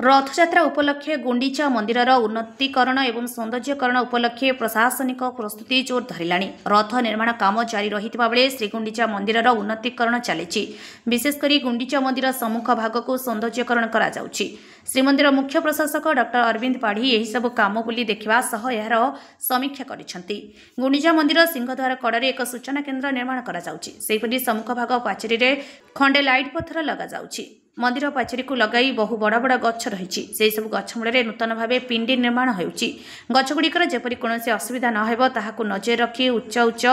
रथयात्रा उपलक्षे गुंडीचा मंदिरर उन्नतीकरण एवं सौंदर्यकरण उपलक्षे प्रशासनिक प्रस्तुति जोर धरला। रथ निर्माण काम जारी रहितबा बेले श्रीगुंडीचा मंदिरर उन्नतीकरण चली। विशेषकर गुंडीचा मंदिर सम्मुख भाग को सौंदर्यकरण करा जाउछि। श्रीमंदिर मुख्य प्रशासक डॉ अरविंद पाढ़ी यही सब काम बुली देखा सह यार समीक्षा करिसेंति। गुंडीचा मंदिर सिंहद्वार कड़े एक सूचना केन्द्र निर्माण करा जाउछि। सेहिपरि सम्मुख भाग पाचेरी रे खंडे लाइट पत्थर लगा जाउछि। मंदिर पाचेरी को लगाई बहु बड़ बड़ गछ रही से सब गछ मूल नूतन भाव पिंडी निर्माण होउछि। गछगुड़िकर जेपरि कोनोसी असुविधा न हेबो ताहाकु नजर रखी उच्च उच्च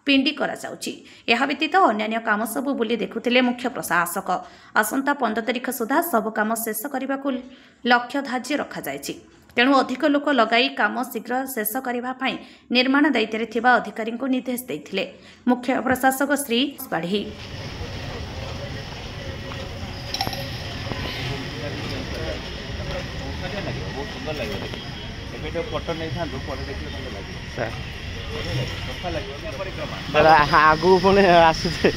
पिंडी करा जाउछि। एहा व्यतीत अन्यान्य काम सब बुली देखुथिले मुख्य प्रशासक। आसंता 15 तारिख सुधा सब काम शेष करने को लक्ष्य धार्य रखा जायछि। तेणु अधिक लोक लगाई काम शीघ्र शेष करने निर्माण दायित्व थिबा अधिकारी को निर्देश देथिले मुख्य प्रशासक श्री पाढ़ी। बहुत सुंदर लगे फोटो नहीं था पढ़े देखिए आगू पुणी आसुचे